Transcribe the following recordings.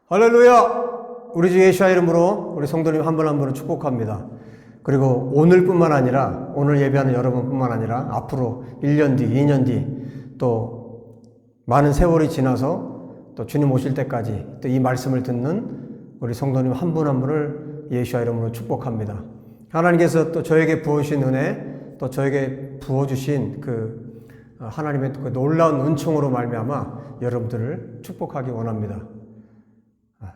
할렐루야! 우리 주 예수의 이름으로 우리 성도님 한 분 한 분을 축복합니다. 그리고 오늘뿐만 아니라 오늘 예배하는 여러분뿐만 아니라 앞으로 1년 뒤, 2년 뒤 또 많은 세월이 지나서 또 주님 오실 때까지 또 이 말씀을 듣는 우리 성도님 한 분 한 분을 예수의 이름으로 축복합니다. 하나님께서 또 저에게 부어주신 은혜, 또 저에게 부어주신 하나님의 그 놀라운 은총으로 말미암아 여러분들을 축복하기 원합니다.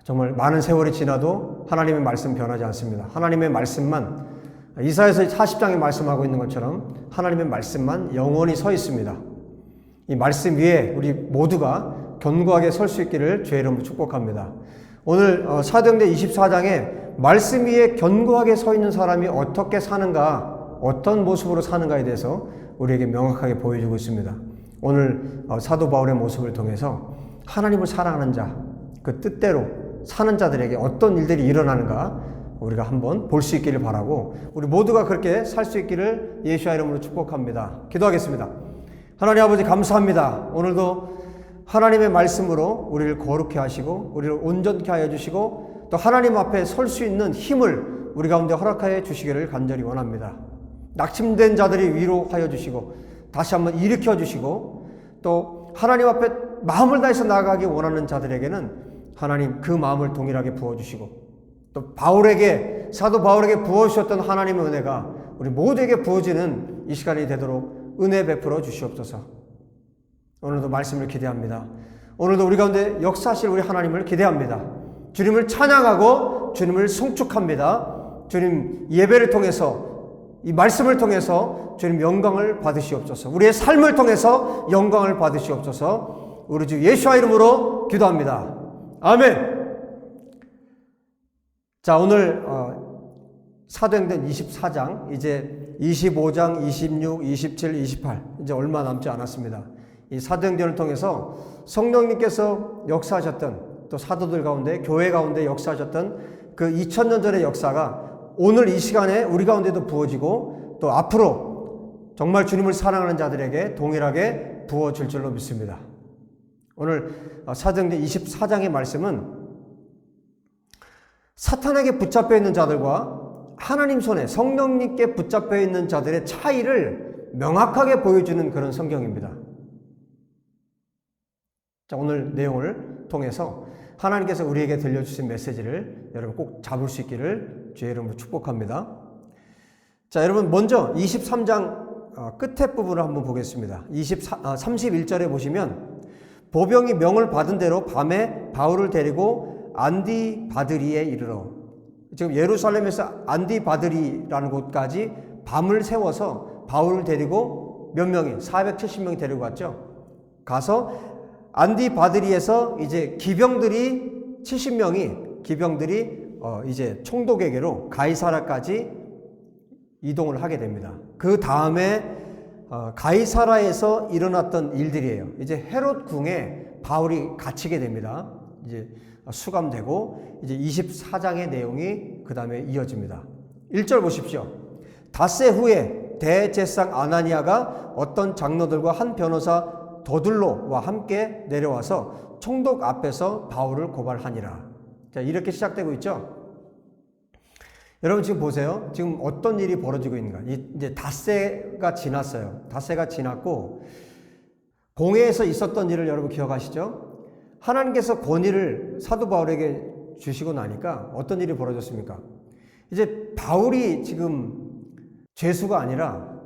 정말 많은 세월이 지나도 하나님의 말씀 변하지 않습니다. 하나님의 말씀만, 이사야서 40장에 말씀하고 있는 것처럼 하나님의 말씀만 영원히 서 있습니다. 이 말씀 위에 우리 모두가 견고하게 설 수 있기를 주의 이름으로 축복합니다. 오늘 사도행전 24장에 말씀 위에 견고하게 서 있는 사람이 어떻게 사는가, 어떤 모습으로 사는가에 대해서 우리에게 명확하게 보여주고 있습니다. 오늘 사도 바울의 모습을 통해서 하나님을 사랑하는 자, 그 뜻대로 사는 자들에게 어떤 일들이 일어나는가 우리가 한번 볼 수 있기를 바라고, 우리 모두가 그렇게 살 수 있기를 예수의 이름으로 축복합니다. 기도하겠습니다. 하나님 아버지 감사합니다. 오늘도 하나님의 말씀으로 우리를 거룩히 하시고 우리를 온전케 하여 주시고 또 하나님 앞에 설 수 있는 힘을 우리 가운데 허락하여 주시기를 간절히 원합니다. 낙심된 자들이 위로하여 주시고 다시 한번 일으켜 주시고 또 하나님 앞에 마음을 다해서 나아가기 원하는 자들에게는 하나님 그 마음을 동일하게 부어주시고 또 사도 바울에게 부어주셨던 하나님의 은혜가 우리 모두에게 부어지는 이 시간이 되도록 은혜 베풀어 주시옵소서. 오늘도 말씀을 기대합니다. 오늘도 우리 가운데 역사하실 우리 하나님을 기대합니다. 주님을 찬양하고 주님을 송축합니다. 주님 예배를 통해서 이 말씀을 통해서 주님 영광을 받으시옵소서. 우리의 삶을 통해서 영광을 받으시옵소서. 우리 주 예수의 이름으로 기도합니다. 아멘. 자, 오늘 사도행전 24장, 이제 25장, 26, 27, 28 이제 얼마 남지 않았습니다. 이 사도행전을 통해서 성령님께서 역사하셨던, 또 사도들 가운데, 교회 가운데 역사하셨던 그 2000년 전의 역사가 오늘 이 시간에 우리 가운데도 부어지고 또 앞으로 정말 주님을 사랑하는 자들에게 동일하게 부어질 줄로 믿습니다. 오늘 사도행전 24장의 말씀은 사탄에게 붙잡혀 있는 자들과 하나님 손에 성령님께 붙잡혀 있는 자들의 차이를 명확하게 보여주는 그런 성경입니다. 자, 오늘 내용을 통해서 하나님께서 우리에게 들려주신 메시지를 여러분 꼭 잡을 수 있기를 주의 이름으로 축복합니다. 자, 여러분 먼저 23장 끝에 부분을 한번 보겠습니다. 31절에 보시면 보병이 명을 받은 대로 밤에 바울을 데리고 안디바드리에 이르러, 지금 예루살렘에서 안디바드리라는 곳까지 밤을 새워서 바울을 데리고 몇 명이 470명이 데리고 갔죠. 가서 안디바드리에서 이제 기병들이 70명이 이제 총독에게로 가이사라까지 이동을 하게 됩니다. 그 다음에 가이사라에서 일어났던 일들이에요. 이제 헤롯 궁에 바울이 갇히게 됩니다. 이제 수감되고 이제 24장의 내용이 그 다음에 이어집니다. 1절 보십시오. 닷새 후에 대제사장 아나니아가 어떤 장로들과 한 변호사 더둘로와 함께 내려와서 총독 앞에서 바울을 고발하니라. 자, 이렇게 시작되고 있죠. 여러분 지금 보세요. 지금 어떤 일이 벌어지고 있는가. 이제 닷새가 지났어요. 닷새가 지났고 공회에서 있었던 일을 여러분 기억하시죠? 하나님께서 권위를 사도 바울에게 주시고 나니까 어떤 일이 벌어졌습니까? 이제 바울이 지금 죄수가 아니라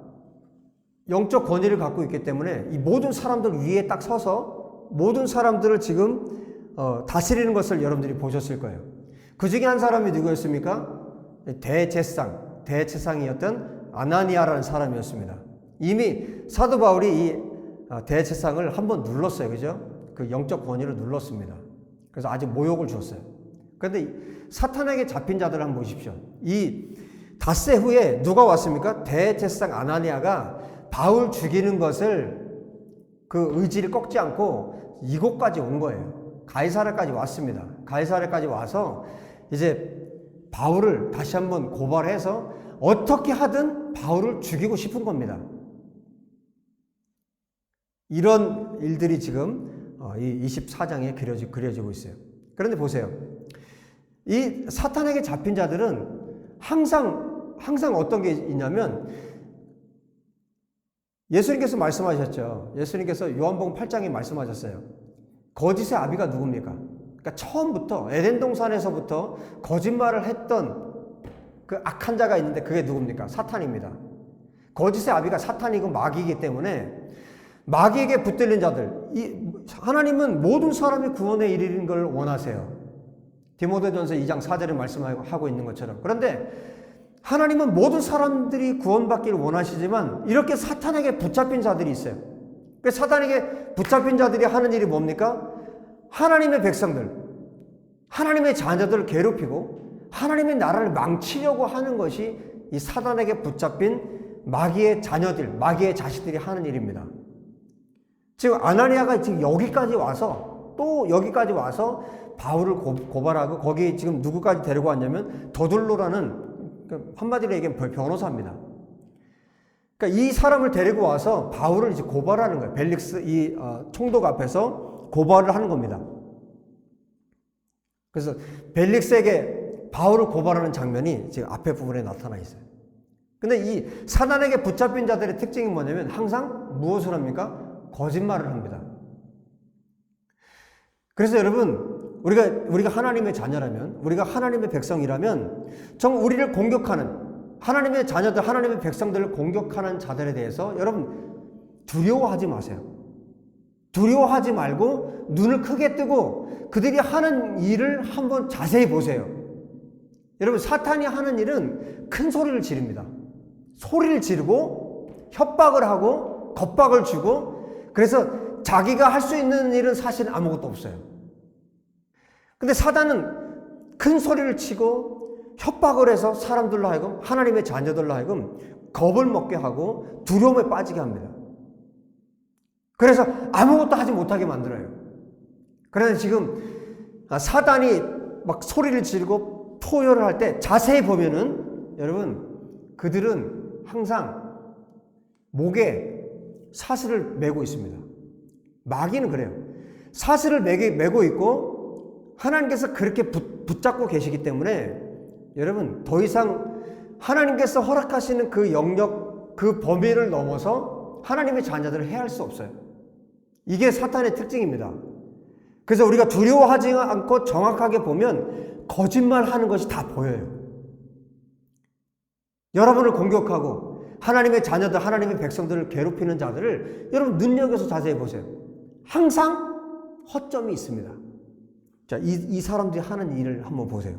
영적 권위를 갖고 있기 때문에 이 모든 사람들 위에 딱 서서 모든 사람들을 지금 다스리는 것을 여러분들이 보셨을 거예요. 그 중에 한 사람이 누구였습니까? 대제사장이었던 아나니아라는 사람이었습니다. 이미 사도 바울이 이 대제사장을 한번 눌렀어요. 그죠? 그 영적 권위를 눌렀습니다. 그래서 아주 모욕을 주었어요. 그런데 사탄에게 잡힌 자들을 한번 보십시오. 이 닷새 후에 누가 왔습니까? 대제사장 아나니아가 바울 죽이는 것을 그 의지를 꺾지 않고 이곳까지 온 거예요. 가이사라까지 왔습니다. 가이사라까지 와서 이제 바울을 다시 한번 고발해서 어떻게 하든 바울을 죽이고 싶은 겁니다. 이런 일들이 지금 이 24장에 그려지고 있어요. 그런데 보세요. 이 사탄에게 잡힌 자들은 항상 어떤 게 있냐면, 예수님께서 말씀하셨죠. 예수님께서 요한복음 8장에 말씀하셨어요. 거짓의 아비가 누굽니까? 그러니까 처음부터 에덴 동산에서부터 거짓말을 했던 그 악한 자가 있는데 그게 누굽니까? 사탄입니다. 거짓의 아비가 사탄이고 마귀이기 때문에 마귀에게 붙들린 자들, 하나님은 모든 사람이 구원에 이르는 걸 원하세요. 디모데전서 2장 4절에 말씀하고 있는 것처럼. 그런데 하나님은 모든 사람들이 구원받기를 원하시지만 이렇게 사탄에게 붙잡힌 자들이 있어요. 그래서 사탄에게 붙잡힌 자들이 하는 일이 뭡니까? 하나님의 백성들, 하나님의 자녀들을 괴롭히고 하나님의 나라를 망치려고 하는 것이 이 사탄에게 붙잡힌 마귀의 자녀들, 마귀의 자식들이 하는 일입니다. 지금 아나니아가 지금 여기까지 와서 바울을 고발하고 거기 지금 누구까지 데리고 왔냐면 더둘로라는, 한마디로 얘기하면 변호사입니다. 그러니까 이 사람을 데리고 와서 바울을 이제 고발하는 거예요. 벨릭스 총독 앞에서 고발을 하는 겁니다. 그래서 벨릭스에게 바울을 고발하는 장면이 지금 앞에 부분에 나타나 있어요. 근데 이 사단에게 붙잡힌 자들의 특징이 뭐냐면 항상 무엇을 합니까? 거짓말을 합니다. 그래서 여러분, 우리가 하나님의 자녀라면, 우리가 하나님의 백성이라면 우리를 공격하는 하나님의 자녀들, 하나님의 백성들을 공격하는 자들에 대해서 여러분 두려워하지 마세요. 두려워하지 말고 눈을 크게 뜨고 그들이 하는 일을 한번 자세히 보세요. 여러분, 사탄이 하는 일은 큰 소리를 지릅니다. 소리를 지르고 협박을 하고 겁박을 주고, 그래서 자기가 할 수 있는 일은 사실 아무것도 없어요. 근데 사단은 큰 소리를 치고 협박을 해서 사람들로 하여금, 하나님의 자녀들로 하여금 겁을 먹게 하고 두려움에 빠지게 합니다. 그래서 아무것도 하지 못하게 만들어요. 그래서 지금 사단이 막 소리를 지르고 포효를 할 때 자세히 보면은 여러분, 그들은 항상 목에 사슬을 메고 있습니다. 마귀는 그래요. 사슬을 메고 있고 하나님께서 그렇게 붙잡고 계시기 때문에 여러분, 더 이상 하나님께서 허락하시는 그 영역, 그 범위를 넘어서 하나님의 자녀들을 해할 수 없어요. 이게 사탄의 특징입니다. 그래서 우리가 두려워하지 않고 정확하게 보면 거짓말하는 것이 다 보여요. 여러분을 공격하고 하나님의 자녀들, 하나님의 백성들을 괴롭히는 자들을 여러분 눈여겨서 자세히 보세요. 항상 허점이 있습니다. 자, 이 사람들이 하는 일을 한번 보세요.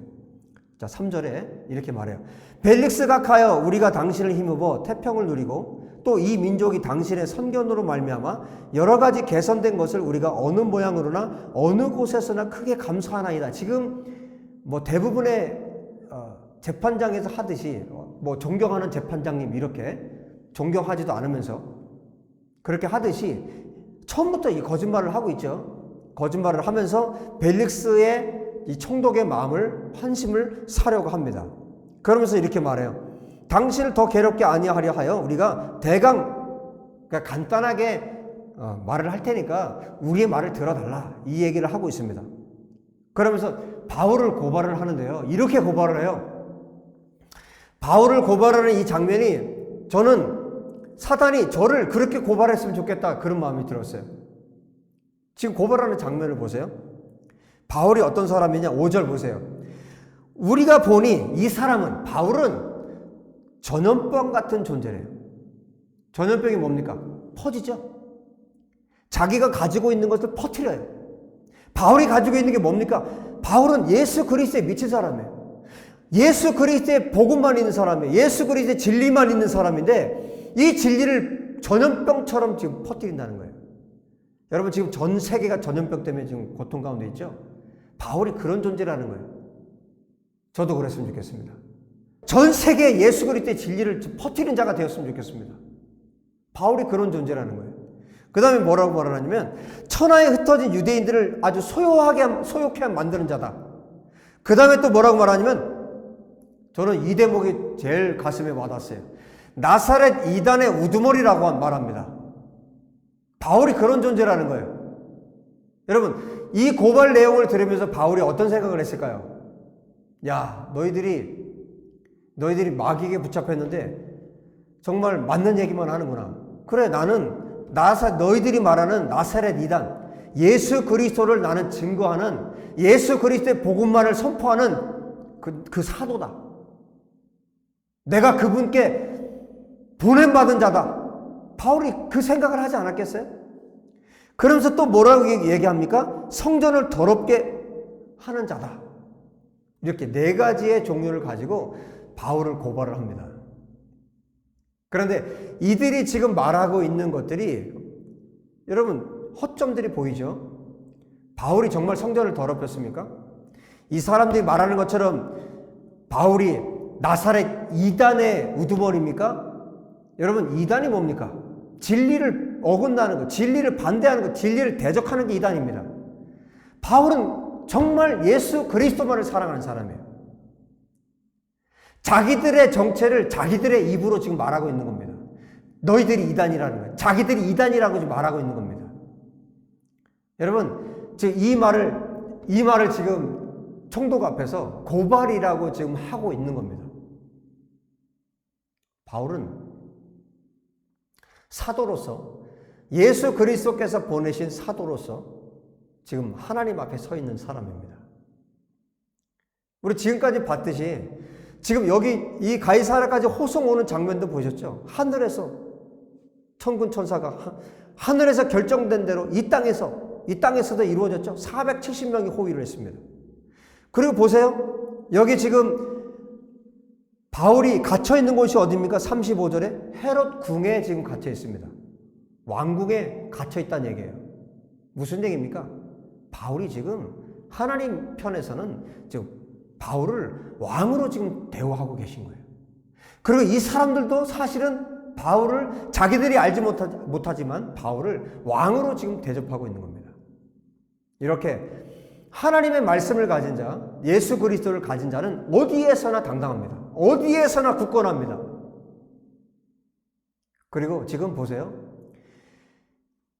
자, 3절에 이렇게 말해요. 벨릭스가 가여 우리가 당신을 힘입어 태평을 누리고 또 이 민족이 당신의 선견으로 말미암아 여러 가지 개선된 것을 우리가 어느 모양으로나 어느 곳에서나 크게 감사하나이다. 지금 뭐 대부분의 재판장에서 하듯이 존경하는 재판장님 이렇게 존경하지도 않으면서 그렇게 하듯이 처음부터 이 거짓말을 하고 있죠. 거짓말을 하면서 벨릭스의 이 총독의 마음을, 환심을 사려고 합니다. 그러면서 이렇게 말해요. 당신을 더 괴롭게 아니하려 하여 우리가 대강, 그러니까 간단하게 말을 할 테니까 우리의 말을 들어달라, 이 얘기를 하고 있습니다. 그러면서 바울을 고발을 하는데요, 이렇게 고발을 해요. 바울을 고발하는 이 장면이, 저는 사단이 저를 그렇게 고발했으면 좋겠다, 그런 마음이 들었어요. 지금 고발하는 장면을 보세요. 바울이 어떤 사람이냐, 5절 보세요. 우리가 보니 이 사람은, 바울은 전염병 같은 존재래요. 전염병이 뭡니까? 퍼지죠. 자기가 가지고 있는 것을 퍼뜨려요. 바울이 가지고 있는 게 뭡니까? 바울은 예수 그리스도에 미친 사람이에요. 예수 그리스도의 복음만 있는 사람이에요. 예수 그리스도의 진리만 있는 사람인데 이 진리를 전염병처럼 지금 퍼뜨린다는 거예요. 여러분, 지금 전 세계가 전염병 때문에 지금 고통 가운데 있죠? 바울이 그런 존재라는 거예요. 저도 그랬으면 좋겠습니다. 전 세계에 예수 그리스도의 진리를 퍼뜨리는 자가 되었으면 좋겠습니다. 바울이 그런 존재라는 거예요. 그 다음에 뭐라고 말하냐면, 천하에 흩어진 유대인들을 아주 소욕하게 만드는 자다. 그 다음에 또 뭐라고 말하냐면, 저는 이 대목이 제일 가슴에 와닿았어요. 나사렛 이단의 우두머리라고 말합니다. 바울이 그런 존재라는 거예요. 여러분, 이 고발 내용을 들으면서 바울이 어떤 생각을 했을까요? 야, 너희들이 마귀에게 붙잡혔는데 정말 맞는 얘기만 하는구나. 그래, 나는 너희들이 말하는 나사렛 이단, 예수 그리스도를 나는 증거하는, 예수 그리스도의 복음만을 선포하는 그 사도다. 내가 그분께 보냄받은 자다. 바울이 그 생각을 하지 않았겠어요? 그러면서 또 뭐라고 얘기합니까? 성전을 더럽게 하는 자다. 이렇게 네 가지의 종류를 가지고 바울을 고발을 합니다. 그런데 이들이 지금 말하고 있는 것들이 여러분 허점들이 보이죠? 바울이 정말 성전을 더럽혔습니까? 이 사람들이 말하는 것처럼 바울이 나사렛 이단의 우두머리입니까? 여러분, 이단이 뭡니까? 진리를 어긋나는 것, 진리를 반대하는 것, 진리를 대적하는 게 이단입니다. 바울은 정말 예수 그리스도만을 사랑하는 사람이에요. 자기들의 정체를 자기들의 입으로 지금 말하고 있는 겁니다. 너희들이 이단이라는 거예요. 자기들이 이단이라고 지금 말하고 있는 겁니다. 여러분, 지금 이 말을 지금 총독 앞에서 고발이라고 지금 하고 있는 겁니다. 바울은 사도로서, 예수 그리스도께서 보내신 사도로서 지금 하나님 앞에 서 있는 사람입니다. 우리 지금까지 봤듯이 지금 여기 이 가이사랴까지 호송 오는 장면도 보셨죠? 하늘에서 천군 천사가 하늘에서 결정된 대로 이 땅에서도 이루어졌죠? 470명이 호위를 했습니다. 그리고 보세요. 여기 지금 바울이 갇혀 있는 곳이 어디입니까? 35절에 헤롯 궁에 지금 갇혀 있습니다. 왕궁에 갇혀 있다는 얘기예요. 무슨 얘기입니까? 바울이 지금 하나님 편에서는 지금 바울을 왕으로 지금 대우하고 계신 거예요. 그리고 이 사람들도 사실은 바울을 자기들이 알지 못하지만 바울을 왕으로 지금 대접하고 있는 겁니다. 이렇게 하나님의 말씀을 가진 자, 예수 그리스도를 가진 자는 어디에서나 당당합니다. 어디에서나 굳건합니다. 그리고 지금 보세요.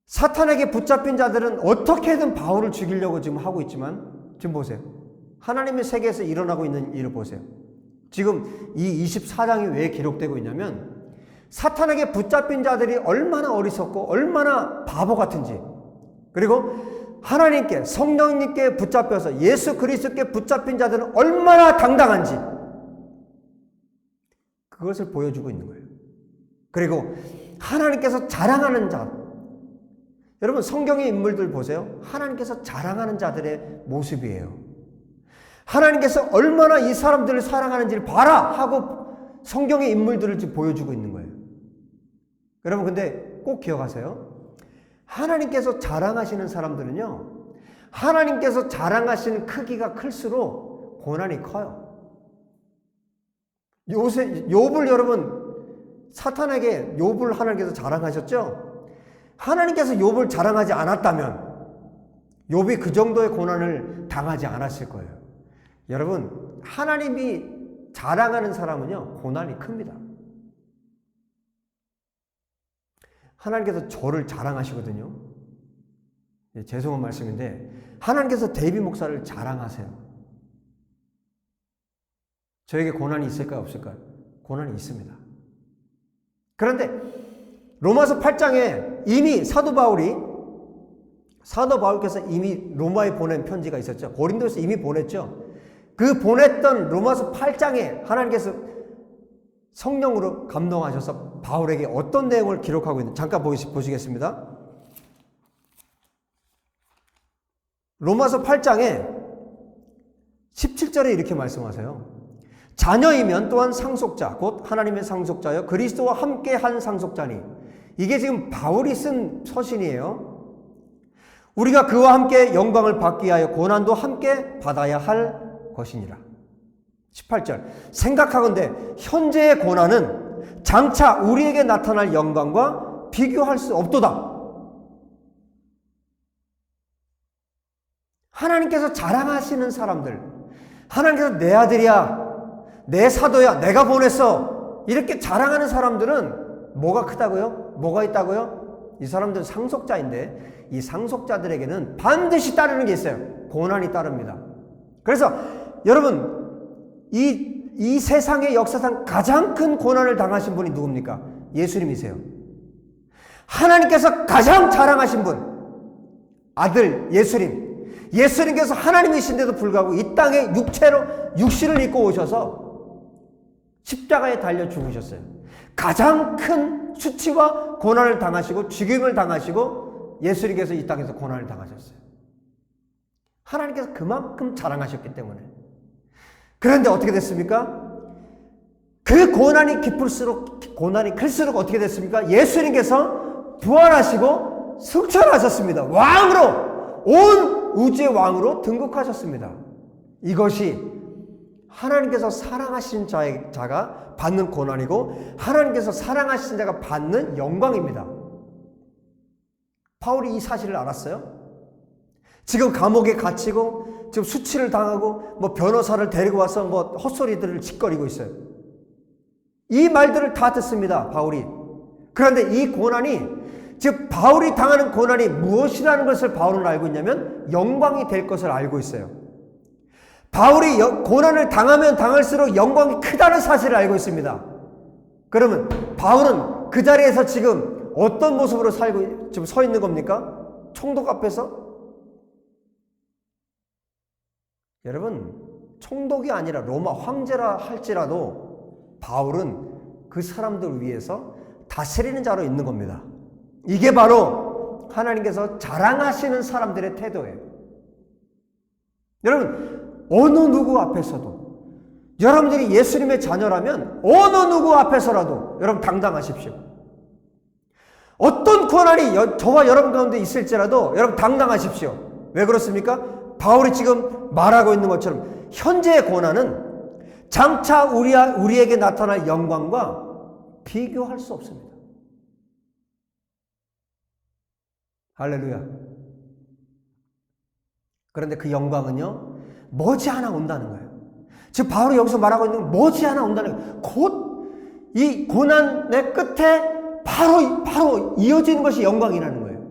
사탄에게 붙잡힌 자들은 어떻게든 바울을 죽이려고 지금 하고 있지만 지금 보세요. 하나님의 세계에서 일어나고 있는 일을 보세요. 지금 이 24장이 왜 기록되고 있냐면 사탄에게 붙잡힌 자들이 얼마나 어리석고 얼마나 바보 같은지, 그리고 하나님께, 성령님께 붙잡혀서 예수 그리스도께 붙잡힌 자들은 얼마나 당당한지 그것을 보여주고 있는 거예요. 그리고 하나님께서 자랑하는 자, 여러분 성경의 인물들 보세요. 하나님께서 자랑하는 자들의 모습이에요. 하나님께서 얼마나 이 사람들을 사랑하는지를 봐라 하고 성경의 인물들을 지금 보여주고 있는 거예요. 여러분 근데 꼭 기억하세요. 하나님께서 자랑하시는 사람들은요, 하나님께서 자랑하시는 크기가 클수록 고난이 커요. 요새 욥을 여러분, 사탄에게 욥을 하나님께서 자랑하셨죠? 하나님께서 욥을 자랑하지 않았다면 욥이 그 정도의 고난을 당하지 않았을 거예요. 여러분, 하나님이 자랑하는 사람은요, 고난이 큽니다. 하나님께서 저를 자랑하시거든요. 죄송한 말씀인데 하나님께서 데이비 목사를 자랑하세요. 저에게 고난이 있을까요? 없을까요? 고난이 있습니다. 그런데 로마서 8장에 이미 사도 바울께서 이미 로마에 보낸 편지가 있었죠. 고린도에서 이미 보냈죠. 그 보냈던 로마서 8장에 하나님께서 성령으로 감동하셔서 바울에게 어떤 내용을 기록하고 있는지 잠깐 보시겠습니다. 로마서 8장에 17절에 이렇게 말씀하세요. 자녀이면 또한 상속자, 곧 하나님의 상속자여 그리스도와 함께 한 상속자니. 이게 지금 바울이 쓴 서신이에요. 우리가 그와 함께 영광을 받기 위하여 고난도 함께 받아야 할 것이니라. 18절, 생각하건대 현재의 고난은 장차 우리에게 나타날 영광과 비교할 수 없도다. 하나님께서 자랑하시는 사람들, 하나님께서 내 아들이야, 내 사도야, 내가 보냈어, 이렇게 자랑하는 사람들은 뭐가 크다고요? 뭐가 있다고요? 이 사람들은 상속자인데 이 상속자들에게는 반드시 따르는 게 있어요. 고난이 따릅니다. 그래서 여러분, 이 세상의 역사상 가장 큰 고난을 당하신 분이 누굽니까? 예수님이세요. 하나님께서 가장 자랑하신 분, 아들 예수님. 예수님께서 하나님이신데도 불구하고 이 땅에 육신을 입고 오셔서 십자가에 달려 죽으셨어요. 가장 큰 수치와 고난을 당하시고 죽임을 당하시고 예수님께서 이 땅에서 고난을 당하셨어요. 하나님께서 그만큼 자랑하셨기 때문에. 그런데 어떻게 됐습니까? 그 고난이 클수록 어떻게 됐습니까? 예수님께서 부활하시고 승천하셨습니다. 왕으로, 온 우주의 왕으로 등극하셨습니다. 이것이 하나님께서 사랑하신 자가 받는 고난이고 하나님께서 사랑하신 자가 받는 영광입니다. 바울이 이 사실을 알았어요? 지금 감옥에 갇히고 지금 수치를 당하고 변호사를 데리고 와서 헛소리들을 짓거리고 있어요. 이 말들을 다 듣습니다, 바울이. 그런데 이 고난이, 즉 바울이 당하는 고난이 무엇이라는 것을 바울은 알고 있냐면 영광이 될 것을 알고 있어요. 바울이 고난을 당하면 당할수록 영광이 크다는 사실을 알고 있습니다. 그러면 바울은 그 자리에서 지금 어떤 모습으로 지금 서 있는 겁니까? 총독 앞에서? 여러분, 총독이 아니라 로마 황제라 할지라도 바울은 그 사람들 위해서 다스리는 자로 있는 겁니다. 이게 바로 하나님께서 자랑하시는 사람들의 태도예요. 여러분, 어느 누구 앞에서도 여러분들이 예수님의 자녀라면 어느 누구 앞에서라도 여러분 당당하십시오. 어떤 고난이 저와 여러분 가운데 있을지라도 여러분 당당하십시오. 왜 그렇습니까? 바울이 지금 말하고 있는 것처럼 현재의 고난은 장차 우리에게 나타날 영광과 비교할 수 없습니다. 할렐루야. 그런데 그 영광은요, 머지않아 온다는 거예요. 지금 바울이 여기서 말하고 있는 건 머지않아 온다는 거예요. 곧 이 고난의 끝에 바로 이어지는 것이 영광이라는 거예요.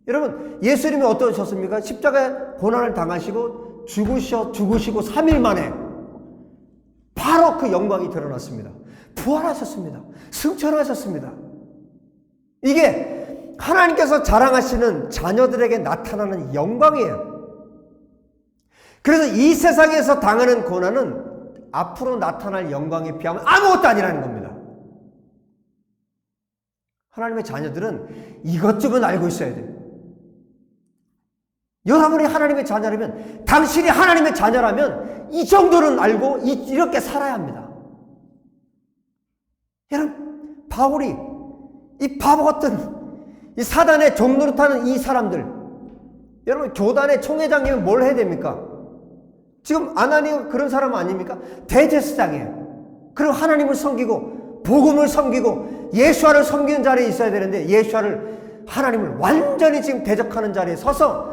여러분, 예수님이 어떠셨습니까? 십자가에 고난을 당하시고 죽으시고 3일 만에 바로 그 영광이 드러났습니다. 부활하셨습니다. 승천하셨습니다. 이게 하나님께서 자랑하시는 자녀들에게 나타나는 영광이에요. 그래서 이 세상에서 당하는 고난은 앞으로 나타날 영광에 비하면 아무것도 아니라는 겁니다. 하나님의 자녀들은 이것쯤은 알고 있어야 돼요. 여러분이 하나님의 자녀라면, 당신이 하나님의 자녀라면 이 정도는 알고 이렇게 살아야 합니다. 여러분, 바울이 이 바보 같은 이 사단의 종노릇하는 이 사람들, 여러분 교단의 총회장님은 뭘 해야 됩니까? 지금 아나니가 그런 사람 아닙니까? 대제사장이에요. 그리고 하나님을 섬기고 복음을 섬기고 예수와를 섬기는 자리에 있어야 되는데 예수와를, 하나님을 완전히 지금 대적하는 자리에 서서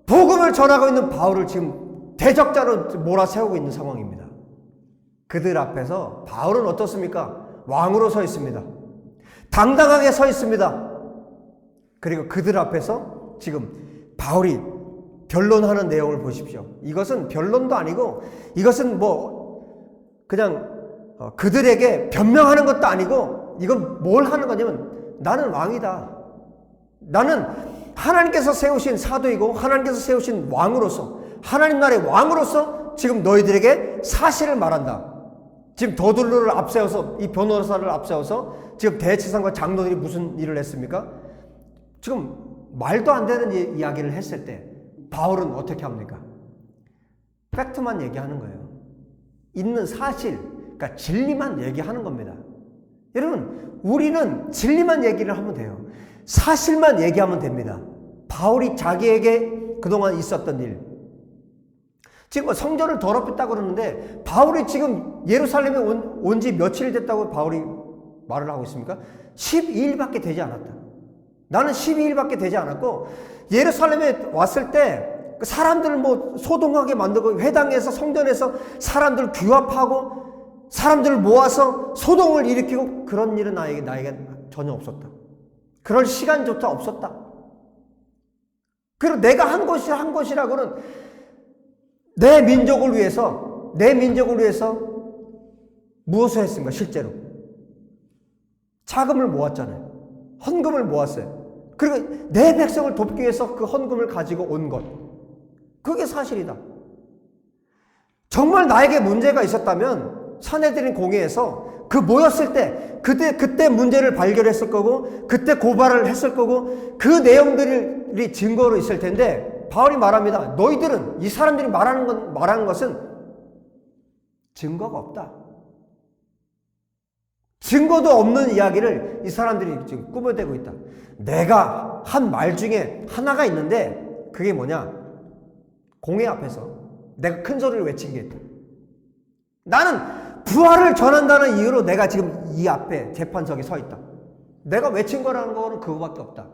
복음을 전하고 있는 바울을 지금 대적자로 몰아세우고 있는 상황입니다. 그들 앞에서 바울은 어떻습니까? 왕으로 서 있습니다. 당당하게 서 있습니다. 그리고 그들 앞에서 지금 바울이 변론하는 내용을 보십시오. 이것은 변론도 아니고 이것은 그냥 그들에게 변명하는 것도 아니고 이건 뭘 하는 거냐면 나는 왕이다. 나는 하나님께서 세우신 사도이고 하나님께서 세우신 왕으로서 하나님 나라의 왕으로서 지금 너희들에게 사실을 말한다. 지금 더둘로를 앞세워서 이 변호사를 앞세워서 지금 대제사장과 장로들이 무슨 일을 했습니까? 지금 말도 안 되는 이야기를 했을 때 바울은 어떻게 합니까? 팩트만 얘기하는 거예요. 있는 사실, 그러니까 진리만 얘기하는 겁니다. 여러분, 우리는 진리만 얘기를 하면 돼요. 사실만 얘기하면 됩니다. 바울이 자기에게 그동안 있었던 일, 지금 성전을 더럽혔다고 그러는데 바울이 지금 예루살렘에 온 지 며칠 됐다고 바울이 말을 하고 있습니까? 12일밖에 되지 않았다. 나는 12일밖에 되지 않았고 예루살렘에 왔을 때 사람들을 소동하게 만들고 회당에서 성전에서 사람들을 규합하고 사람들을 모아서 소동을 일으키고 그런 일은 나에게 전혀 없었다. 그럴 시간조차 없었다. 그리고 내가 한 것이라고는 내 민족을 위해서 무엇을 했습니까? 실제로 자금을 모았잖아요. 헌금을 모았어요. 그리고 내 백성을 돕기 위해서 그 헌금을 가지고 온 것, 그게 사실이다. 정말 나에게 문제가 있었다면 사내들인 공회에서 그 모였을 때 그때 문제를 발견했을 거고, 그때 고발을 했을 거고, 그 내용들이 증거로 있을 텐데, 바울이 말합니다. 너희들은, 이 사람들이 말하는 것은 증거가 없다. 증거도 없는 이야기를 이 사람들이 지금 꾸며대고 있다. 내가 한 말 중에 하나가 있는데, 그게 뭐냐? 공회 앞에서 내가 큰 소리를 외친 게 있다. 나는 부활을 전한다는 이유로 내가 지금 이 앞에 재판석에 서 있다. 내가 외친 거라는 거는 그거밖에 없다.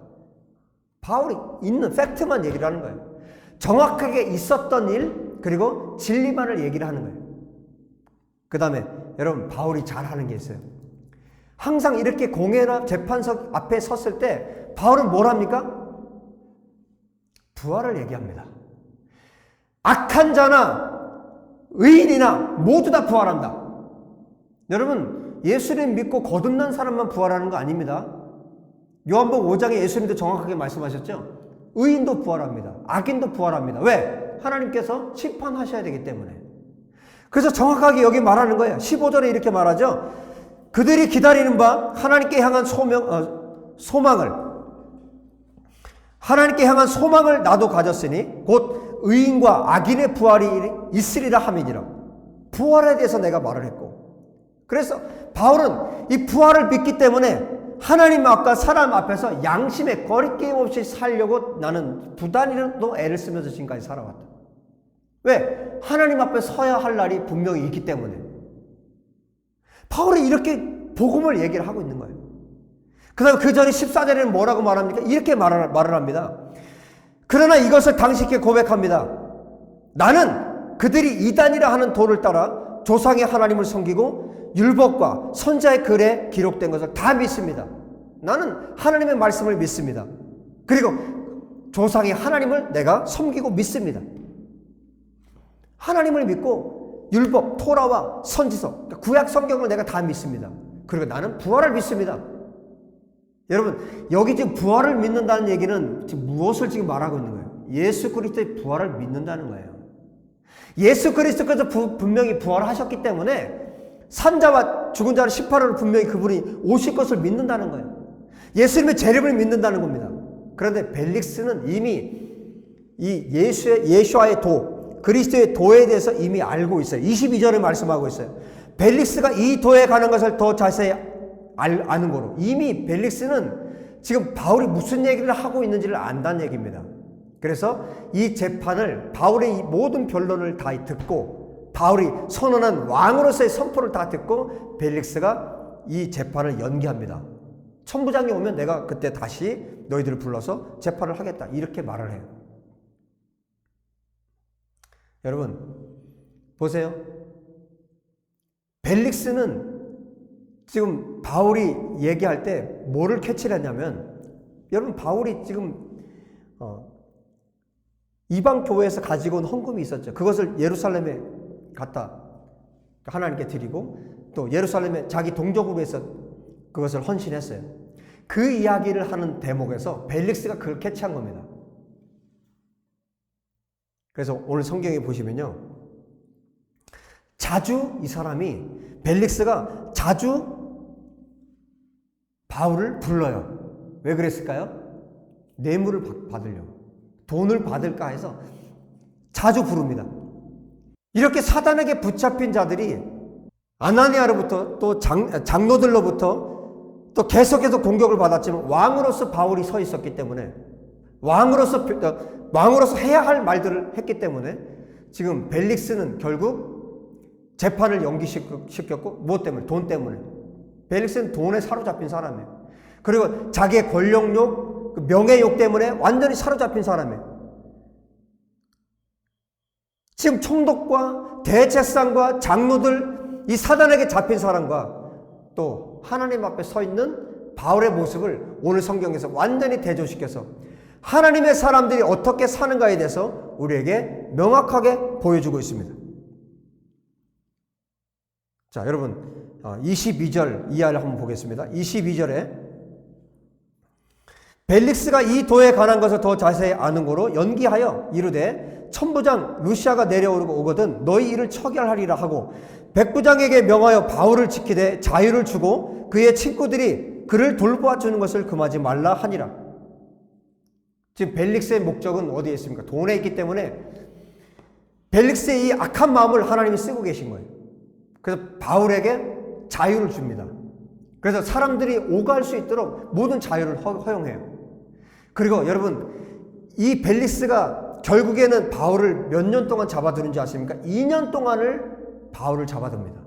바울이 있는 팩트만 얘기를 하는 거예요. 정확하게 있었던 일, 그리고 진리만을 얘기를 하는 거예요. 그 다음에 여러분, 바울이 잘하는 게 있어요. 항상 이렇게 공회나 재판석 앞에 섰을 때 바울은 뭘 합니까? 부활을 얘기합니다. 악한 자나 의인이나 모두 다 부활한다. 여러분, 예수님 믿고 거듭난 사람만 부활하는 거 아닙니다. 요한복음 5장에 예수님도 정확하게 말씀하셨죠. 의인도 부활합니다. 악인도 부활합니다. 왜? 하나님께서 심판하셔야 되기 때문에. 그래서 정확하게 여기 말하는 거예요. 15절에 이렇게 말하죠. 그들이 기다리는 바 하나님께 향한 소망을 나도 가졌으니 곧 의인과 악인의 부활이 있으리라 함이니라. 부활에 대해서 내가 말을 했고, 그래서 바울은 이 부활을 믿기 때문에 하나님 앞과 사람 앞에서 양심에 거리낌 없이 살려고 나는 부단히도 애를 쓰면서 지금까지 살아왔다. 왜? 하나님 앞에 서야 할 날이 분명히 있기 때문에. 바울이 이렇게 복음을 얘기를 하고 있는 거예요. 그 다음에 그 전에 14절에는 뭐라고 말합니까? 이렇게 말을 합니다. 그러나 이것을 당신께 고백합니다. 나는 그들이 이단이라 하는 도를 따라 조상의 하나님을 섬기고 율법과 선자의 글에 기록된 것을 다 믿습니다. 나는 하나님의 말씀을 믿습니다. 그리고 조상의 하나님을 내가 섬기고 믿습니다. 하나님을 믿고 율법, 토라와 선지서, 그러니까 구약 성경을 내가 다 믿습니다. 그리고 나는 부활을 믿습니다. 여러분, 여기 지금 부활을 믿는다는 얘기는 지금 무엇을 지금 말하고 있는 거예요? 예수 그리스도의 부활을 믿는다는 거예요. 예수 그리스도께서 분명히 부활하셨기 때문에 산자와 죽은 자를 심판으로 분명히 그분이 오실 것을 믿는다는 거예요. 예수님의 재림을 믿는다는 겁니다. 그런데 벨릭스는 이미 이 예수와의 도, 그리스도의 도에 대해서 이미 알고 있어요. 22절에 말씀하고 있어요. 벨릭스가 이 도에 가는 것을 더 자세히 아는 거로, 이미 벨릭스는 지금 바울이 무슨 얘기를 하고 있는지를 안다는 얘기입니다. 그래서 이 재판을, 바울의 이 모든 변론을 다 듣고, 바울이 선언한 왕으로서의 선포를 다 듣고 벨릭스가 이 재판을 연기합니다. 천부장이 오면 내가 그때 다시 너희들을 불러서 재판을 하겠다, 이렇게 말을 해요. 여러분 보세요. 벨릭스는 지금 바울이 얘기할 때 뭐를 캐치를 했냐면, 여러분 바울이 지금 이방 교회에서 가지고 온 헌금이 있었죠. 그것을 예루살렘에 갖다 하나님께 드리고, 또 예루살렘에 자기 동족으로 해서 그것을 헌신했어요. 그 이야기를 하는 대목에서 벨릭스가 그걸 캐치한 겁니다. 그래서 오늘 성경에 보시면요, 자주 이 사람이, 벨릭스가 자주 바울을 불러요. 왜 그랬을까요? 뇌물을 받으려고, 돈을 받을까 해서 자주 부릅니다. 이렇게 사단에게 붙잡힌 자들이 아나니아로부터 또 장로들로부터 또 계속해서 공격을 받았지만 왕으로서 바울이 서 있었기 때문에, 왕으로서 해야 할 말들을 했기 때문에 지금 벨릭스는 결국 재판을 연기시켰고, 무엇 때문에? 돈 때문에. 벨릭스는 돈에 사로잡힌 사람이에요. 그리고 자기의 권력욕, 명예욕 때문에 완전히 사로잡힌 사람이에요. 지금 총독과 대제사장과 장로들, 이 사단에게 잡힌 사람과 또 하나님 앞에 서 있는 바울의 모습을 오늘 성경에서 완전히 대조시켜서 하나님의 사람들이 어떻게 사는가에 대해서 우리에게 명확하게 보여주고 있습니다. 자, 여러분 22절 이하를 한번 보겠습니다. 22절에 벨릭스가 이 도에 관한 것을 더 자세히 아는 고로 연기하여 이르되 천부장 루시아가 내려오거든 너희 이를 처결하리라 하고 백부장에게 명하여 바울을 지키되 자유를 주고 그의 친구들이 그를 돌보아주는 것을 금하지 말라 하니라. 지금 벨릭스의 목적은 어디에 있습니까? 돈에 있기 때문에 벨릭스의 이 악한 마음을 하나님이 쓰고 계신 거예요. 그래서 바울에게 자유를 줍니다. 그래서 사람들이 오갈 수 있도록 모든 자유를 허용해요. 그리고 여러분, 이 벨릭스가 결국에는 바울을 몇 년 동안 잡아두는지 아십니까? 2년 동안을 바울을 잡아둡니다.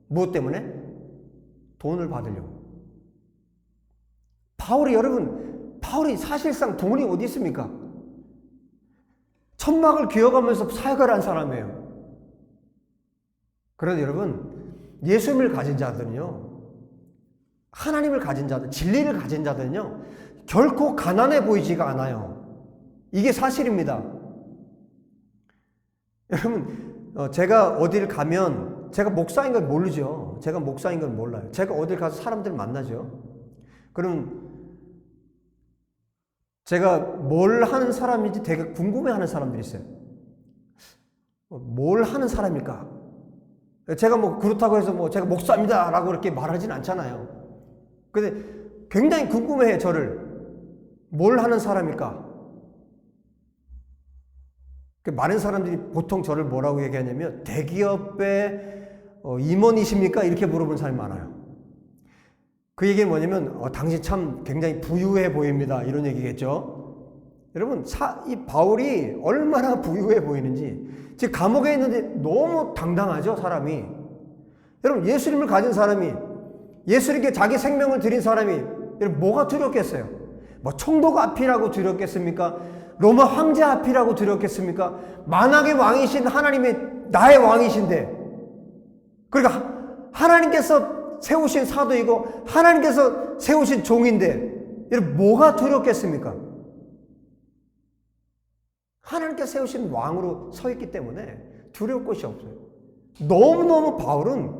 무엇 때문에? 돈을 받으려고. 바울이 사실상 돈이 어디 있습니까? 천막을 기어가면서 사역을 한 사람이에요. 그런데 여러분, 예수님을 가진 자들은요, 하나님을 가진 자들, 진리를 가진 자들은요, 결코 가난해 보이지가 않아요. 이게 사실입니다. 여러분, 제가 어딜 가면 제가 목사인 걸 모르죠. 제가 목사인 걸 몰라요. 제가 어딜 가서 사람들 만나죠. 그럼 제가 뭘 하는 사람인지 되게 궁금해하는 사람들이 있어요. 뭘 하는 사람일까? 제가 그렇다고 해서 제가 목사입니다 라고 이렇게 말하진 않잖아요. 근데 굉장히 궁금해해, 저를. 뭘 하는 사람일까? 많은 사람들이 보통 저를 뭐라고 얘기하냐면 대기업의 임원이십니까? 이렇게 물어보는 사람이 많아요. 그 얘기는 뭐냐면 당신 참 굉장히 부유해 보입니다, 이런 얘기겠죠. 여러분, 이 바울이 얼마나 부유해 보이는지. 지금 감옥에 있는데 너무 당당하죠, 사람이. 여러분, 예수님을 가진 사람이, 예수님께 자기 생명을 드린 사람이 여러분 뭐가 두렵겠어요? 총독 앞이라고 두렵겠습니까? 로마 황제 앞이라고 두렵겠습니까? 만왕의 왕이신 하나님이 나의 왕이신데, 그러니까 하나님께서 세우신 사도이고 하나님께서 세우신 종인데 여러분 뭐가 두렵겠습니까? 하나님께서 세우신 왕으로 서 있기 때문에 두려울 것이 없어요. 너무너무 바울은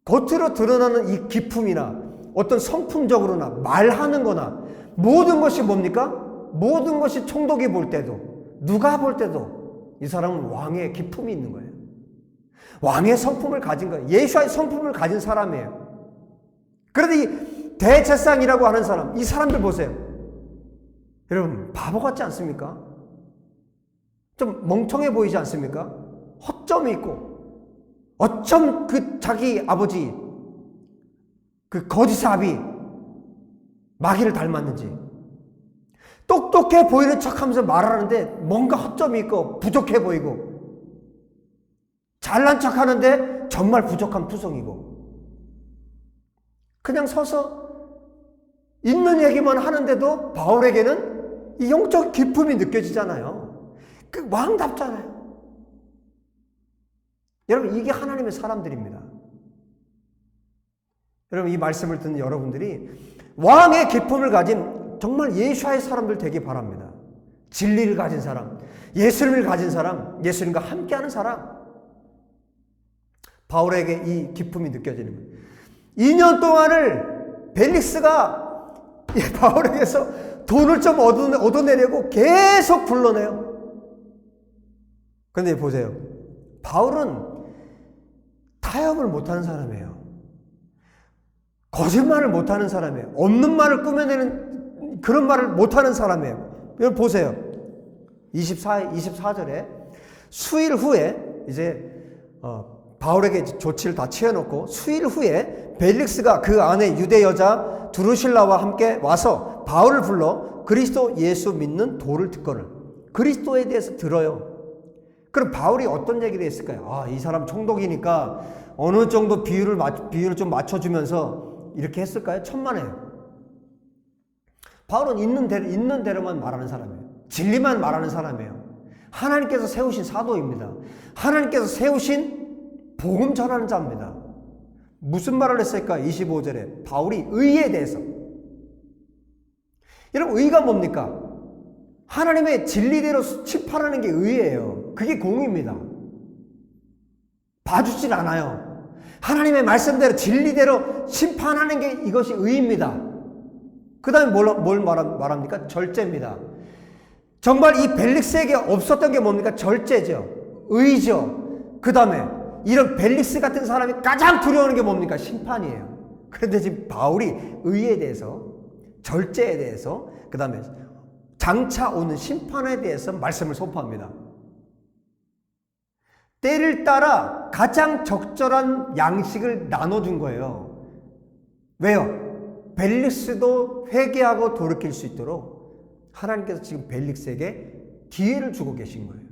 겉으로 드러나는 이 기품이나 어떤 성품적으로나 말하는 거나 모든 것이 뭡니까? 모든 것이 총독이 볼 때도, 누가 볼 때도 이 사람은 왕의 기품이 있는 거예요. 왕의 성품을 가진 거예요. 예수와의 성품을 가진 사람이에요. 그런데 이 대제사장이라고 하는 사람, 이 사람들 보세요. 여러분, 바보 같지 않습니까? 좀 멍청해 보이지 않습니까? 허점이 있고, 어쩜 자기 아버지 거짓 아비 마귀를 닮았는지, 똑똑해 보이는 척하면서 말하는데 뭔가 허점이 있고 부족해 보이고, 잘난 척하는데 정말 부족한 투성이고, 그냥 서서 있는 얘기만 하는데도 바울에게는 이 영적 기품이 느껴지잖아요. 그 왕답잖아요. 여러분, 이게 하나님의 사람들입니다. 여러분, 이 말씀을 듣는 여러분들이 왕의 기품을 가진 정말 예수와의 사람들 되기 바랍니다. 진리를 가진 사람, 예수님을 가진 사람, 예수님과 함께하는 사람. 바울에게 이 기품이 느껴지는 거예요. 2년 동안을 벨릭스가 바울에게서 돈을 좀 얻어내려고 계속 불러내요. 그런데 보세요. 바울은 타협을 못하는 사람이에요. 거짓말을 못하는 사람이에요. 없는 말을 꾸며내는 그런 말을 못하는 사람이에요. 여러분 보세요. 24절에 수일 후에 이제 바울에게 조치를 다 취해놓고 수일 후에 벨릭스가 그 안에 유대 여자 두루실라와 함께 와서 바울을 불러 그리스도 예수 믿는 도를 듣거늘. 그리스도에 대해서 들어요. 그럼 바울이 어떤 얘기를 했을까요? 이 사람 총독이니까 어느 정도 비율을 좀 맞춰주면서 이렇게 했을까요? 천만에요. 바울은 있는 대로만 말하는 사람이에요. 진리만 말하는 사람이에요. 하나님께서 세우신 사도입니다. 하나님께서 세우신 복음 전하는 자입니다. 무슨 말을 했을까? 25절에 바울이 의에 대해서, 여러분, 의가 뭡니까? 하나님의 진리대로 심판하는 게 의예요. 그게 공의입니다. 봐주질 않아요. 하나님의 말씀대로 진리대로 심판하는 게 이것이 의입니다. 그 다음에 뭘 말합니까? 절제입니다. 정말 이 벨릭스에게 없었던 게 뭡니까? 절제죠. 의죠. 그 다음에 이런 벨릭스 같은 사람이 가장 두려워하는 게 뭡니까? 심판이에요. 그런데 지금 바울이 의에 대해서, 절제에 대해서, 그 다음에 장차 오는 심판에 대해서 말씀을 선포합니다. 때를 따라 가장 적절한 양식을 나눠준 거예요. 왜요? 벨릭스도 회개하고 돌이킬 수 있도록 하나님께서 지금 벨릭스에게 기회를 주고 계신 거예요.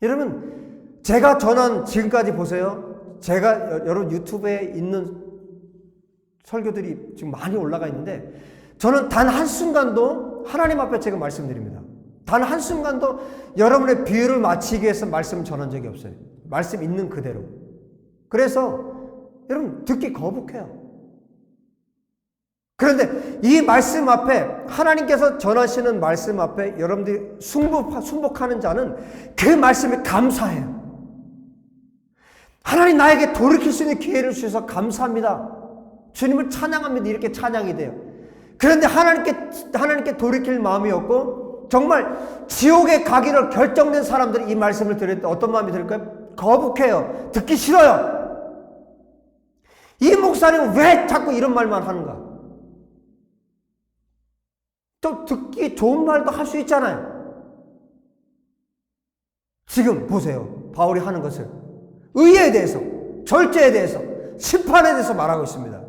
여러분, 제가 전한 지금까지 보세요. 제가 여러분 유튜브에 있는 설교들이 지금 많이 올라가 있는데, 저는 단 한순간도 하나님 앞에 제가 말씀드립니다. 단 한순간도 여러분의 비유를 맞추기 위해서 말씀을 전한 적이 없어요. 말씀 있는 그대로. 그래서 여러분 듣기 거북해요. 그런데 이 말씀 앞에, 하나님께서 전하시는 말씀 앞에 여러분들이 순복하는 자는 그 말씀에 감사해요. 하나님 나에게 돌이킬 수 있는 기회를 주셔서 감사합니다. 주님을 찬양합니다. 이렇게 찬양이 돼요. 그런데 하나님께 돌이킬 마음이 없고 정말 지옥에 가기로 결정된 사람들이 이 말씀을 들을 때 어떤 마음이 들까요? 거북해요. 듣기 싫어요. 이 목사님은 왜 자꾸 이런 말만 하는가? 또 듣기 좋은 말도 할 수 있잖아요. 지금 보세요. 바울이 하는 것을 의에 대해서, 절제에 대해서, 심판에 대해서 말하고 있습니다.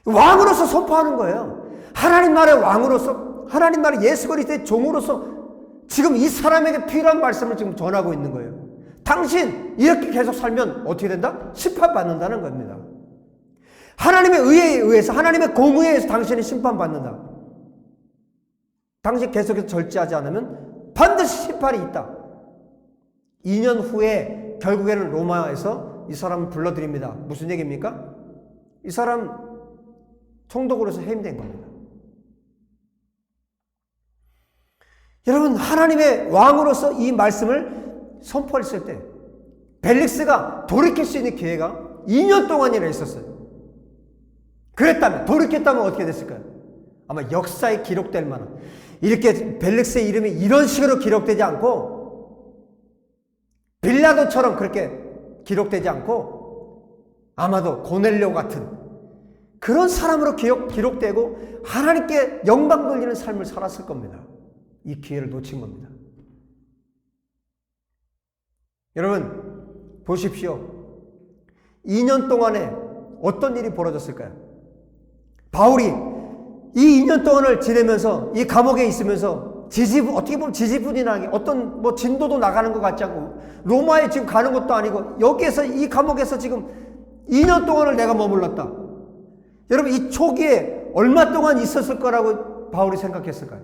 왕으로서 선포하는 거예요. 하나님 나라의 왕으로서, 하나님 나라 예수 그리스도의 종으로서 지금 이 사람에게 필요한 말씀을 지금 전하고 있는 거예요. 당신 이렇게 계속 살면 어떻게 된다? 심판받는다는 겁니다. 하나님의 의에 의해서, 하나님의 공의에 의해서 당신이 심판받는다. 당신 계속해서 절제하지 않으면 반드시 심판이 있다. 2년 후에 결국에는 로마에서 이 사람을 불러드립니다. 무슨 얘기입니까? 이 사람 총독으로서 해임된 겁니다. 여러분, 하나님의 왕으로서 이 말씀을 선포했을 때 벨릭스가 돌이킬 수 있는 기회가 2년 동안이나 있었어요. 그랬다면, 돌이켰다면 어떻게 됐을까요? 아마 역사에 기록될 만한, 이렇게 벨릭스의 이름이 이런 식으로 기록되지 않고 빌라도처럼 그렇게 기록되지 않고 아마도 고넬료 같은 그런 사람으로 기록되고 하나님께 영광 돌리는 삶을 살았을 겁니다. 이 기회를 놓친 겁니다. 여러분 보십시오. 2년 동안에 어떤 일이 벌어졌을까요? 바울이 이 2년 동안을 지내면서 이 감옥에 있으면서 어떻게 보면 지지분이나게 어떤 진도도 나가는 것 같지 않고 로마에 지금 가는 것도 아니고 여기에서 이 감옥에서 지금 2년 동안을 내가 머물렀다. 여러분 이 초기에 얼마 동안 있었을 거라고 바울이 생각했을까요?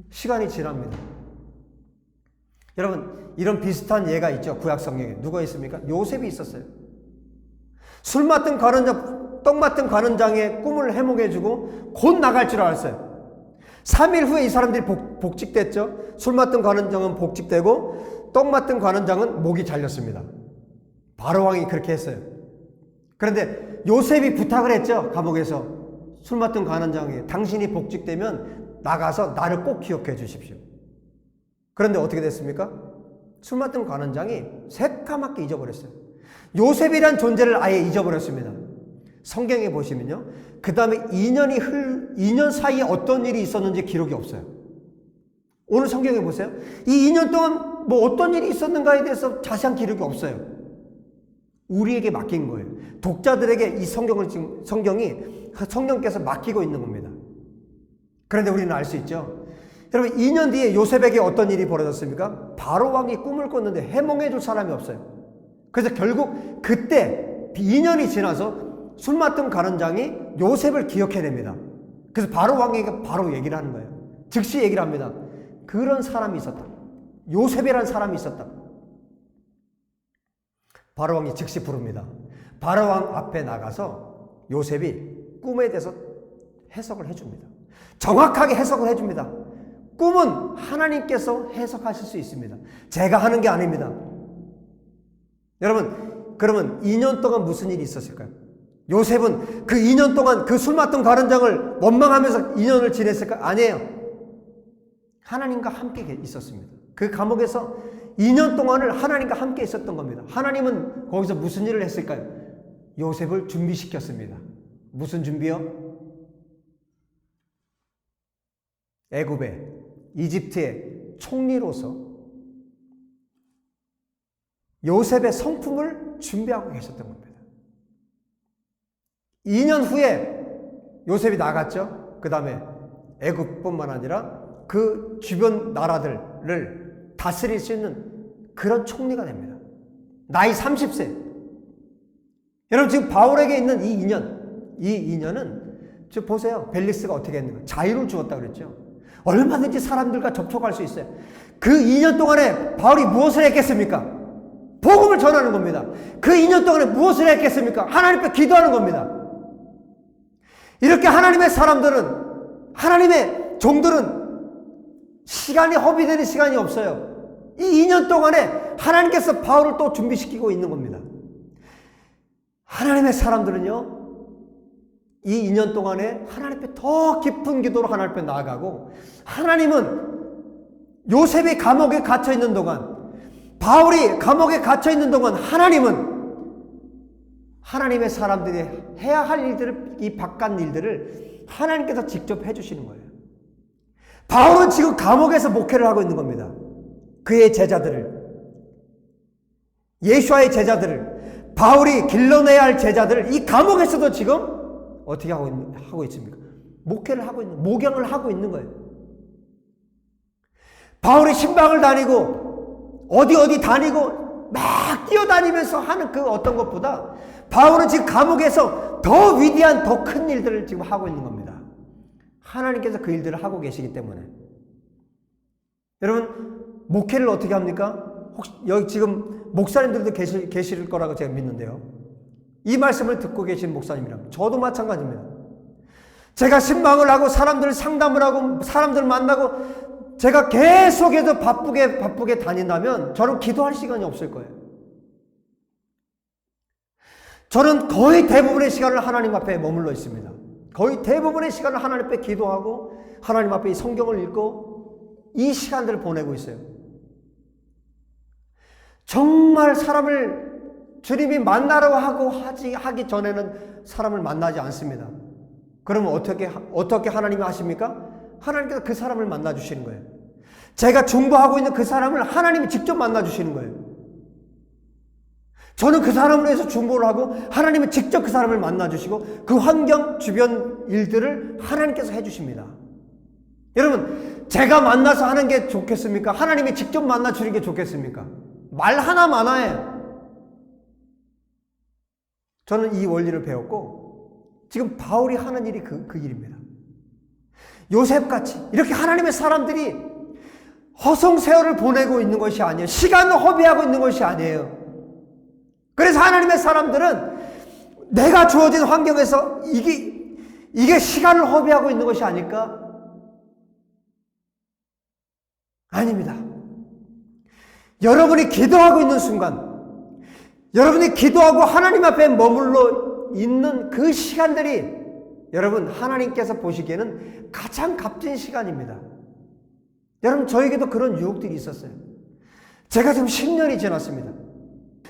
시간이 지납니다. 여러분 이런 비슷한 예가 있죠. 구약 성경에 누가 있습니까? 요셉이 있었어요. 술 맡은 관원장, 떡 맡은 관원장의 꿈을 해몽해주고 곧 나갈 줄 알았어요. 3일 후에 이 사람들이 복직됐죠. 술 맡은 관원장은 복직되고 떡 맡은 관원장은 목이 잘렸습니다. 바로왕이 그렇게 했어요. 그런데 요셉이 부탁을 했죠. 감옥에서 술 맡은 관원장에게 당신이 복직되면 나가서 나를 꼭 기억해 주십시오. 그런데 어떻게 됐습니까? 술 맡은 관원장이 새까맣게 잊어버렸어요. 요셉이란 존재를 아예 잊어버렸습니다. 성경에 보시면요. 그 다음에 2년 사이에 어떤 일이 있었는지 기록이 없어요. 오늘 성경에 보세요. 이 2년 동안 어떤 일이 있었는가에 대해서 자세한 기록이 없어요. 우리에게 맡긴 거예요. 독자들에게 이 성경께서 맡기고 있는 겁니다. 그런데 우리는 알 수 있죠. 여러분 2년 뒤에 요셉에게 어떤 일이 벌어졌습니까? 바로왕이 꿈을 꿨는데 해몽해 줄 사람이 없어요. 그래서 결국 그때 2년이 지나서 술 맡은 관원장이 요셉을 기억해냅니다. 그래서 바로왕에게 바로 얘기를 하는 거예요. 즉시 얘기를 합니다. 그런 사람이 있었다. 요셉이라는 사람이 있었다. 바로왕이 즉시 부릅니다. 바로왕 앞에 나가서 요셉이 꿈에 대해서 해석을 해줍니다. 정확하게 해석을 해줍니다. 꿈은 하나님께서 해석하실 수 있습니다. 제가 하는 게 아닙니다. 여러분, 그러면 2년 동안 무슨 일이 있었을까요? 요셉은 그 2년 동안 그 술 맡던 가련장을 원망하면서 2년을 지냈을까요? 아니에요. 하나님과 함께 있었습니다. 그 감옥에서 2년 동안을 하나님과 함께 있었던 겁니다. 하나님은 거기서 무슨 일을 했을까요? 요셉을 준비시켰습니다. 무슨 준비요? 애굽의, 이집트의 총리로서 요셉의 성품을 준비하고 계셨던 겁니다. 2년 후에 요셉이 나갔죠. 그 다음에 애굽뿐만 아니라 그 주변 나라들을 다스릴 수 있는 그런 총리가 됩니다. 나이 30세. 여러분, 지금 바울에게 있는 이 2년은 지금 보세요. 벨리스가 어떻게 했는가. 자유를 주었다고 그랬죠. 얼마든지 사람들과 접촉할 수 있어요. 그 2년 동안에 바울이 무엇을 했겠습니까? 복음을 전하는 겁니다. 그 2년 동안에 무엇을 했겠습니까? 하나님 앞에 기도하는 겁니다. 이렇게 하나님의 사람들은, 하나님의 종들은 시간이 허비되는 시간이 없어요. 이 2년 동안에 하나님께서 바울을 또 준비시키고 있는 겁니다. 하나님의 사람들은요, 이 2년 동안에 하나님 앞에 더 깊은 기도로 하나님 앞에 나아가고, 하나님은 요셉이 감옥에 갇혀있는 동안, 바울이 감옥에 갇혀있는 동안 하나님은 하나님의 사람들이 해야 할 일들을, 이 바깥 일들을 하나님께서 직접 해주시는 거예요. 바울은 지금 감옥에서 목회를 하고 있는 겁니다. 그의 제자들을, 예수와의 제자들을, 바울이 길러내야 할 제자들을 이 감옥에서도 지금 어떻게 하고 있습니까? 목회를 하고 있는, 목양을 하고 있는 거예요. 바울이 신방을 다니고 어디 다니고 막 뛰어다니면서 하는 그 어떤 것보다 바울은 지금 감옥에서 더 위대한, 더 큰 일들을 지금 하고 있는 겁니다. 하나님께서 그 일들을 하고 계시기 때문에. 여러분, 목회를 어떻게 합니까? 혹시 여기 지금 목사님들도 계실 거라고 제가 믿는데요. 이 말씀을 듣고 계신 목사님이라면 저도 마찬가지입니다. 제가 신방을 하고 사람들 상담을 하고 사람들 만나고 제가 계속해서 바쁘게 다닌다면 저는 기도할 시간이 없을 거예요. 저는 거의 대부분의 시간을 하나님 앞에 머물러 있습니다. 거의 대부분의 시간을 하나님 앞에 기도하고 하나님 앞에 이 성경을 읽고 이 시간들을 보내고 있어요. 정말 사람을 주님이 만나라고 하기 전에는 사람을 만나지 않습니다. 그러면 어떻게 하나님이 하십니까? 하나님께서 그 사람을 만나주시는 거예요. 제가 중보하고 있는 그 사람을 하나님이 직접 만나주시는 거예요. 저는 그 사람을 위해서 중보를 하고 하나님은 직접 그 사람을 만나주시고 그 환경, 주변 일들을 하나님께서 해주십니다. 여러분, 제가 만나서 하는 게 좋겠습니까? 하나님이 직접 만나주는 게 좋겠습니까? 말 하나 많아요. 저는 이 원리를 배웠고 지금 바울이 하는 일이 그 일입니다. 요셉같이 이렇게 하나님의 사람들이 허송세월을 보내고 있는 것이 아니에요. 시간을 허비하고 있는 것이 아니에요. 그래서 하나님의 사람들은 내가 주어진 환경에서 이게 시간을 허비하고 있는 것이 아닐까? 아닙니다. 여러분이 기도하고 있는 순간, 여러분이 기도하고 하나님 앞에 머물러 있는 그 시간들이 여러분 하나님께서 보시기에는 가장 값진 시간입니다. 여러분, 저에게도 그런 유혹들이 있었어요. 제가 지금 10년이 지났습니다.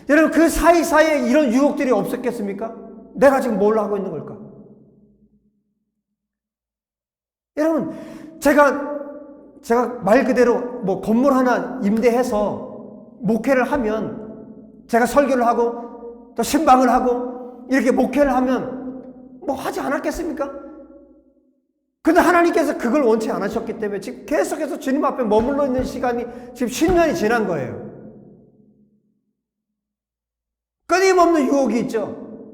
여러분, 그 사이사이에 이런 유혹들이 없었겠습니까? 내가 지금 뭘 하고 있는 걸까? 여러분, 제가 말 그대로 뭐 건물 하나 임대해서 목회를 하면, 제가 설교를 하고 또 신방을 하고 이렇게 목회를 하면 뭐 하지 않았겠습니까? 근데 하나님께서 그걸 원치 않으셨기 때문에 지금 계속해서 주님 앞에 머물러 있는 시간이 지금 10년이 지난 거예요. 끊임없는 유혹이 있죠.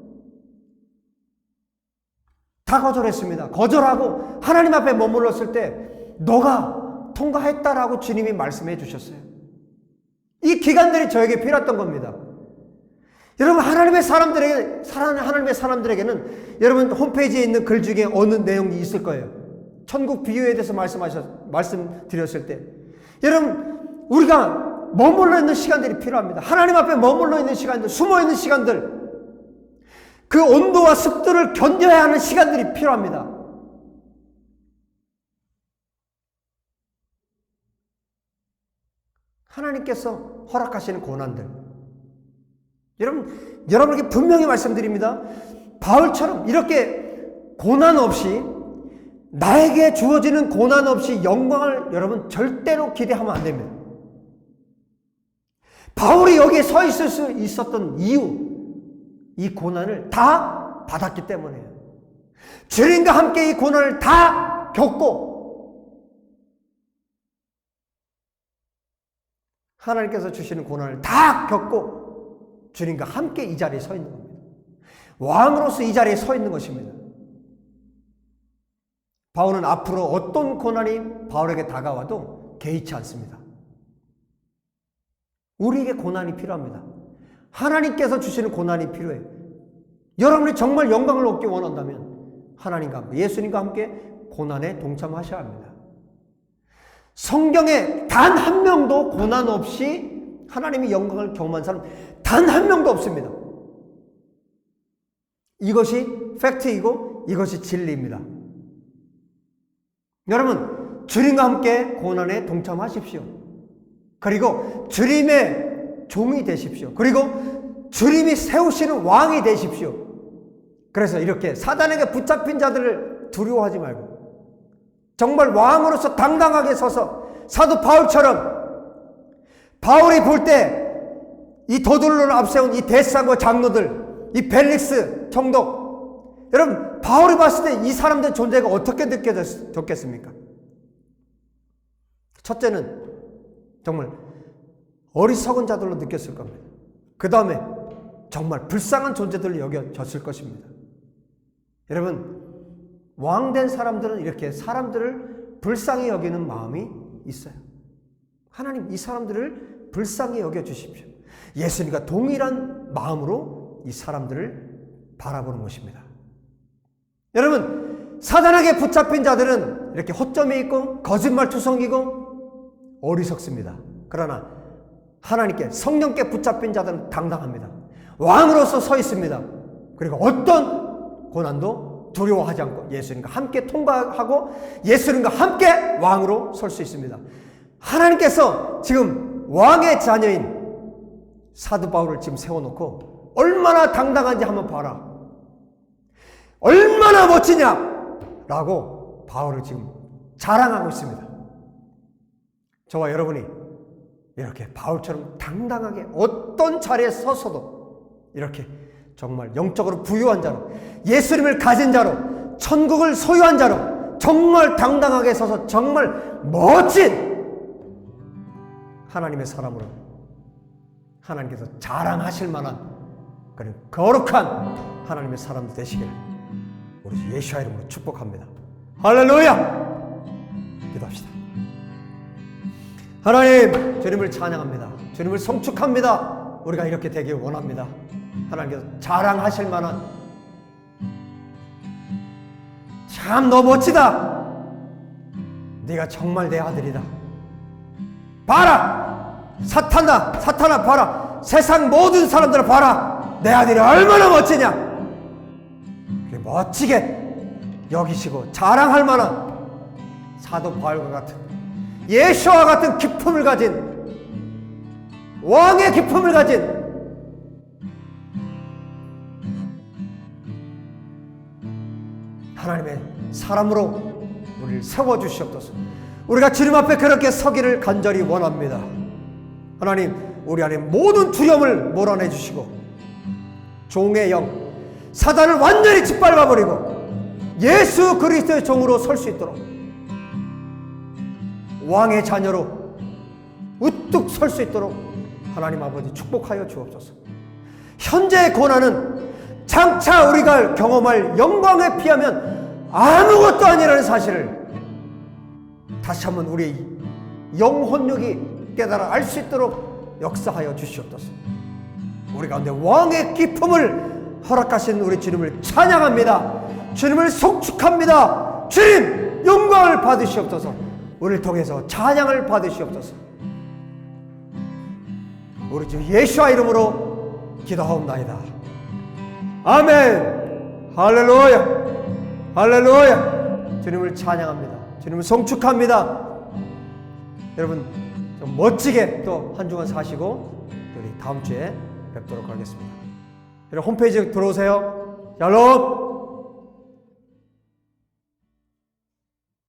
다 거절했습니다. 거절하고 하나님 앞에 머물렀을 때 너가 통과했다라고 주님이 말씀해 주셨어요. 이 기간들이 저에게 필요했던 겁니다. 여러분, 하나님의 사람들에게는 여러분 홈페이지에 있는 글 중에 어느 내용이 있을 거예요. 천국 비유에 대해서 말씀드렸을 때, 여러분, 우리가 머물러 있는 시간들이 필요합니다. 하나님 앞에 머물러 있는 시간들, 숨어 있는 시간들, 그 온도와 습도를 견뎌야 하는 시간들이 필요합니다. 하나님께서 허락하시는 고난들, 여러분에게 분명히 말씀드립니다. 바울처럼 이렇게 고난 없이, 나에게 주어지는 고난 없이 영광을 여러분 절대로 기대하면 안 됩니다. 바울이 여기에 서 있을 수 있었던 이유, 이 고난을 다 받았기 때문이에요. 주님과 함께 이 고난을 다 겪고 하나님께서 주시는 고난을 다 겪고 주님과 함께 이 자리에 서 있는 겁니다. 왕으로서 이 자리에 서 있는 것입니다. 바울은 앞으로 어떤 고난이 바울에게 다가와도 개의치 않습니다. 우리에게 고난이 필요합니다. 하나님께서 주시는 고난이 필요해요. 여러분이 정말 영광을 얻기 원한다면 하나님과 예수님과 함께 고난에 동참하셔야 합니다. 성경에 단 한 명도 고난 없이 하나님의 영광을 경험한 사람 단 한 명도 없습니다. 이것이 팩트이고 이것이 진리입니다. 여러분, 주님과 함께 고난에 동참하십시오. 그리고 주님의 종이 되십시오. 그리고 주님이 세우시는 왕이 되십시오. 그래서 이렇게 사단에게 붙잡힌 자들을 두려워하지 말고 정말 왕으로서 당당하게 서서 사도 바울처럼, 바울이 볼 때 이 더둘러를 앞세운 이 대사고 장로들, 이 벨릭스 총독, 여러분, 바울이 봤을 때 이 사람들의 존재가 어떻게 느껴졌겠습니까? 첫째는 정말 어리석은 자들로 느꼈을 겁니다. 그 다음에 정말 불쌍한 존재들로 여겨졌을 것입니다. 여러분, 왕된 사람들은 이렇게 사람들을 불쌍히 여기는 마음이 있어요. 하나님, 이 사람들을 불쌍히 여겨주십시오. 예수님과 동일한 마음으로 이 사람들을 바라보는 것입니다. 여러분, 사단에게 붙잡힌 자들은 이렇게 허점이 있고 거짓말투성이고 어리석습니다. 그러나 하나님께, 성령께 붙잡힌 자들은 당당합니다. 왕으로서 서 있습니다. 그리고 어떤 고난도 두려워하지 않고 예수님과 함께 통과하고 예수님과 함께 왕으로 설 수 있습니다. 하나님께서 지금 왕의 자녀인 사도 바울을 지금 세워놓고 얼마나 당당한지 한번 봐라, 얼마나 멋지냐 라고 바울을 지금 자랑하고 있습니다. 저와 여러분이 이렇게 바울처럼 당당하게 어떤 자리에 서서도 이렇게 정말 영적으로 부유한 자로, 예수님을 가진 자로, 천국을 소유한 자로 정말 당당하게 서서 정말 멋진 하나님의 사람으로 하나님께서 자랑하실 만한 그런 거룩한 하나님의 사람들 되시기를 우리 예수와 이름으로 축복합니다. 할렐루야! 기도합시다. 하나님, 주님을 찬양합니다. 주님을 송축합니다. 우리가 이렇게 되길 원합니다. 하나님께서 자랑하실 만한, 참 너 멋지다, 네가 정말 내 아들이다, 봐라 사탄아 봐라, 세상 모든 사람들을 봐라, 내 아들이 얼마나 멋지냐, 멋지게 여기시고 자랑할 만한 사도 바울과 같은, 예수와 같은 기품을 가진, 왕의 기품을 가진 하나님의 사람으로 우리를 세워주시옵소서. 우리가 주님 앞에 그렇게 서기를 간절히 원합니다. 하나님, 우리 안에 모든 두려움을 몰아내 주시고 종의 영, 사단을 완전히 짓밟아버리고 예수 그리스도의 종으로 설 수 있도록 왕의 자녀로 우뚝 설 수 있도록 하나님 아버지 축복하여 주옵소서. 현재의 고난은 장차 우리가 경험할 영광에 비하면 아무것도 아니라는 사실을 다시 한번 우리의 영혼력이 깨달아 알 수 있도록 역사하여 주시옵소서. 우리 가운데 왕의 기품을 허락하신 우리 주님을 찬양합니다. 주님을 송축합니다. 주님 영광을 받으시옵소서. 우리를 통해서 찬양을 받으시옵소서. 우리 주 예수와 이름으로 기도하옵나이다. 아멘. 할렐루야. 할렐루야. 주님을 찬양합니다. 주님을 송축합니다. 여러분 좀 멋지게 또 한 주간 사시고 우리 다음 주에 뵙도록 하겠습니다. 여러분 홈페이지 들어오세요. 샬롬.